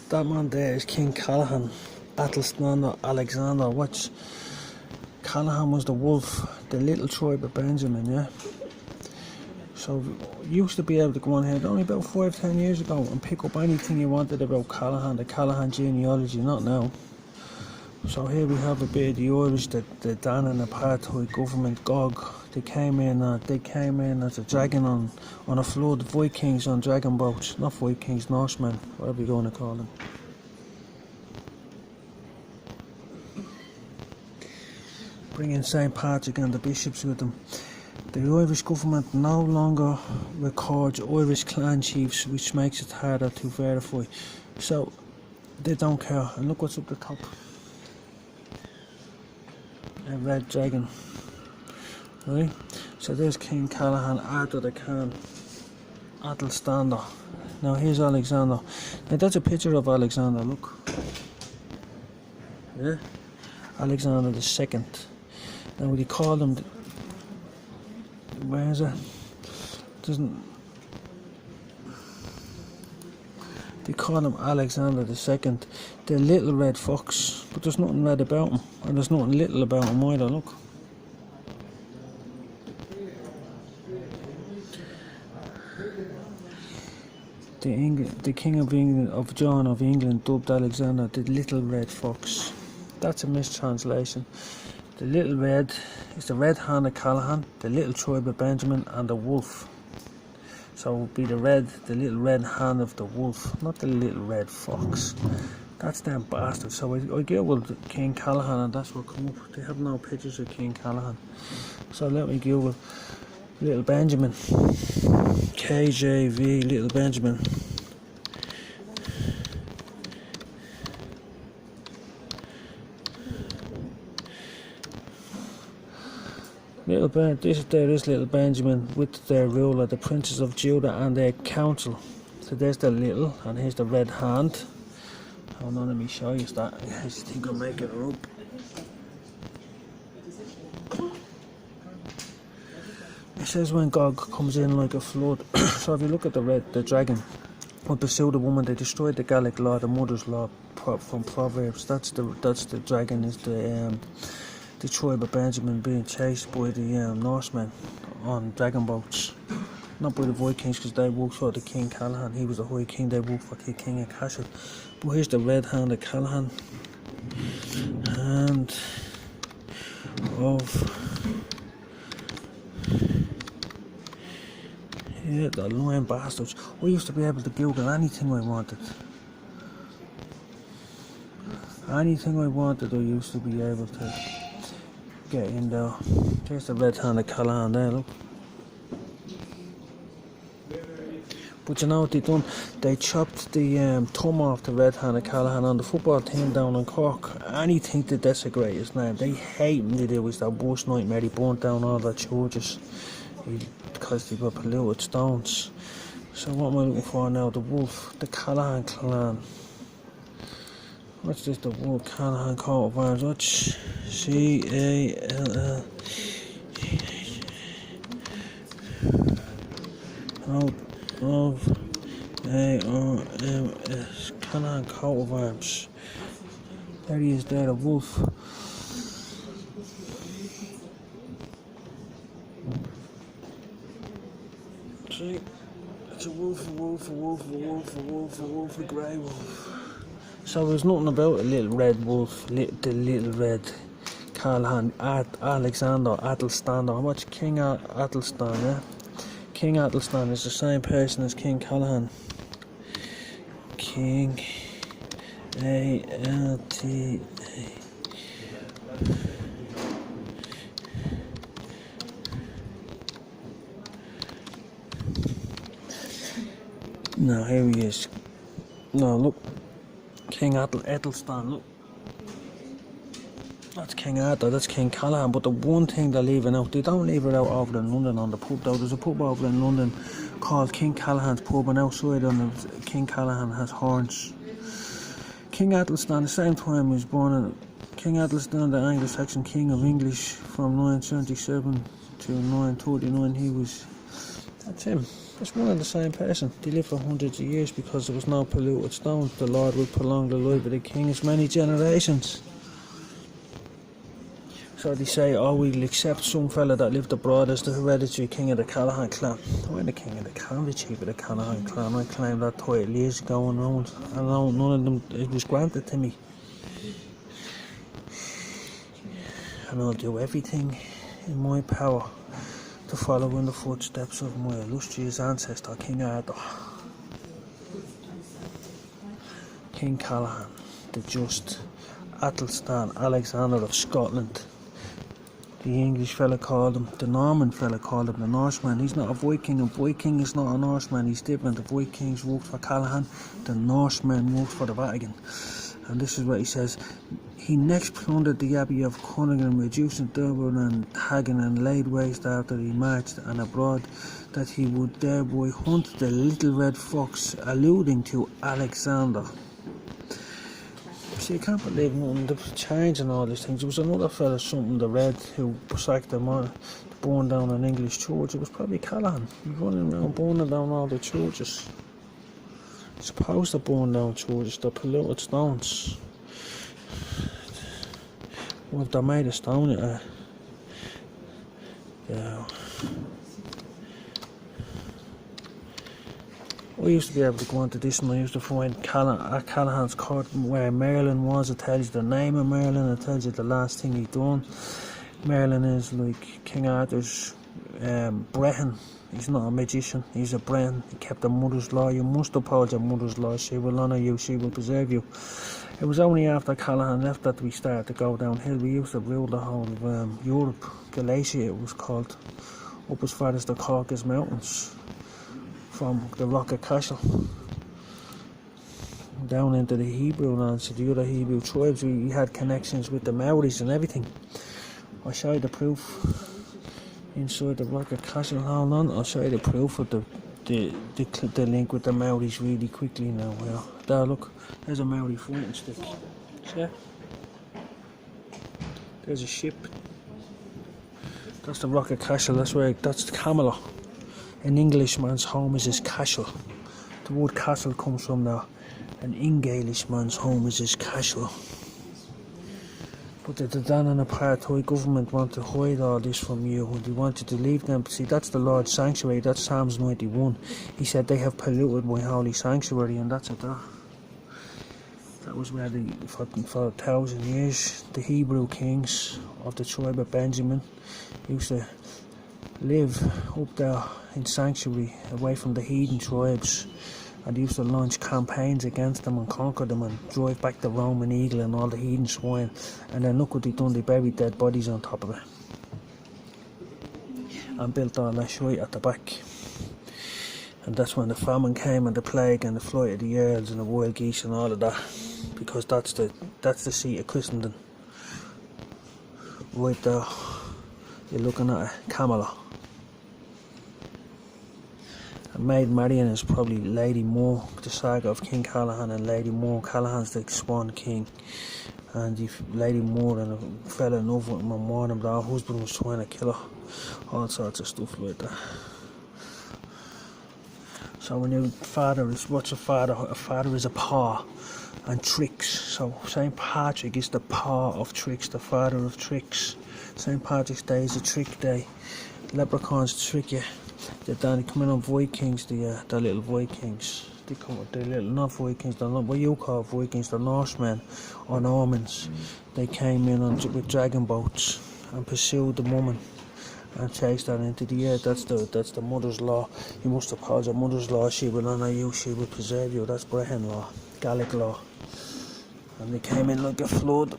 That man there is King Callaghan, Athelstan or Alaxzander. Watch, Callaghan was the wolf, the little tribe of Benjamin, yeah? So you used to be able to go on here only about 5-10 years ago and pick up anything you wanted about Callaghan, the Callaghan genealogy, not now. So here we have a bit of the Irish, the Danann apartheid government, GOG. They came in as a dragon on a flood, Vikings on dragon boats, not Vikings, Norsemen, whatever you're going to call them. Bringing St. Patrick and the bishops with them. The Irish government no longer records Irish clan chiefs, which makes it harder to verify. So they don't care. And look what's up the top. A red dragon. Right? So there's King Callaghan, Arthur the Khan, Athelstander. Now here's Alexander. Now that's a picture of Alexander, look. Yeah? Alexander the Second. Now would you call him, where is it? They call him Alexander the Second, the little red fox, but there's nothing red about him, and there's nothing little about him either, look. The King of England, of John of England, dubbed Alexander the Little Red Fox. That's a mistranslation. The little red is the red hand of Callaghan, the little tribe of Benjamin, and the wolf. So it would be the little red hand of the wolf, not the little red fox. That's them bastards. So I googled King Callaghan and that's what come up. They have no pictures of King Callaghan. So let me Google Little Benjamin. KJV, Little Benjamin. There is Little Benjamin with their ruler, the princes of Judah and their council. So there's the little, and here's the red hand. Hold on, let me show you that. I just think I'll make it up. It says when God comes in like a flood. So if you look at the dragon, would pursue the woman, they destroyed the Gallic law, the mother's law from Proverbs. That's the dragon, is the tribe of Benjamin being chased by the Norsemen on dragon boats. Not by the Vikings, because they worked for the King Callaghan. He was the High King, they worked for the King of Castle. But here's the red hand of Callaghan. Hand of... yeah, the lying bastards. I used to be able to Google anything I wanted. Anything I wanted, I used to be able to get in there. There's the red hand of Callaghan there, look. But you know what they done? They chopped the thumb off the red hand of Callaghan on the football team down in Cork. Anything to desecrate his name. They hate him. It was their worst nightmare. He burnt down all their churches because they were polluted stones. So what am I looking for now? The wolf, the Callaghan clan. What's this? The wolf, Callaghan coat of arms. What's C-A-L-L of A-R-M-S, Callaghan coat of arms. There he is there, the wolf. See, it's a wolf, a grey wolf. So there's nothing about a little red wolf, the little red Callaghan, Alexander, Athelstan. How much King Athelstan, yeah? King Athelstan is the same person as King Callaghan. King A-L-T-A. Now here he is. No, look. King Athelstan, look. That's King Arthur, that's King Callaghan, but the one thing they're leaving out, they don't leave it out over in London on the pub though. There's a pub over in London called King Callaghan's Pub, and outside on it, King Callaghan has horns. King Athelstan, the same time he was born in King Athelstan, the Anglo-Saxon King of English from 977 to 939, that's him. It's one and the same person. They lived for hundreds of years because there was no polluted stones. The Lord will prolong the life of the king as many generations. So they say, oh, we'll accept some fella that lived abroad as the hereditary king of the Callaghan clan. I'm the king of the clan, the chief of the Callaghan clan. I claimed that title years ago and none of them, it was granted to me. And I'll do everything in my power to follow in the footsteps of my illustrious ancestor, King Auther. King Callaghan, the just, Athelstan, Alaxzander of Scotland. The English fella called him, the Norman fella called him the Norseman. He's not a Viking, a Viking is not a Norseman, he's different. The Vikings worked for Callaghan, the Norsemen worked for the Vatican. And this is what he says. He next plundered the abbey of Callaghan, reducing Dublin and Hagen, and laid waste after he marched and abroad that he would thereby hunt the little red fox, alluding to Alaxzander. See, you can't believe nothing, the change and all these things. There was another fella, something the red, who sacked them on, burned down an English church. It was probably Callaghan. He was running around burning down all the churches. He's supposed to burn down churches, the polluted stones. Well, if they're made of stone, yeah. I used to be able to go into this and I used to find at Callaghan's court where Merlin was. It tells you the name of Merlin, it tells you the last thing he done. Merlin is like King Arthur's Brehon. He's not a magician, he's a Brehon. He kept the mother's law. You must uphold your mother's law. She will honour you, she will preserve you. It was only after Callaghan left that we started to go downhill. We used to rule the whole of Europe. Galatia it was called, up as far as the Caucasus Mountains, from the Rock of Cashel down into the Hebrew lands, to the other Hebrew tribes. We had connections with the Maoris and everything. I'll show you the proof inside the Rock of Cashel. Hold on, I'll show you the proof of the link with the Maoris really quickly now. Well, there, look, there's a Maori fighting stick. See? There's a ship. That's the Rock of Cashel. That's the Camelot. An Englishman's home is his castle. The word castle comes from there. An Englishman's home is his castle. But the Dan and apartheid government want to hide all this from you, and they wanted to leave them. See, that's the Lord's sanctuary, that's Psalms 91. He said they have polluted my holy sanctuary, and that's it there. That was where for 1,000 years, the Hebrew kings of the tribe of Benjamin used to live up there in sanctuary, away from the heathen tribes. And they used to launch campaigns against them and conquer them and drive back the Roman eagle and all the heathen swine. And then look what they done, they buried dead bodies on top of it. And built all that shite at the back. And that's when the famine came and the plague and the flight of the earls and the wild geese and all of that. Because that's the seat of Christendom. Right there, you're looking at a Camelot. Maid Marian is probably Lady Moore, the saga of King Callaghan and Lady Moore. Callaghan's the Swan King, and Lady Moore and a fella in love with him and warned him that her husband was trying to kill her. All sorts of stuff like that. So when your father is, what's a father? A father is a paw and tricks. So St. Patrick is the paw of tricks, the father of tricks. St. Patrick's Day is a trick day. Leprechauns trick you. They come in on Vikings, the little Vikings. They come with the little, not Vikings, they're not what you call Vikings, the Norsemen or Normans. They came in with dragon boats and pursued the woman and chased her into the air. That's the mother's law. You must uphold your mother's law. She will honour you, she will preserve you. That's Brehon law, Gaelic law. And they came in like a flood.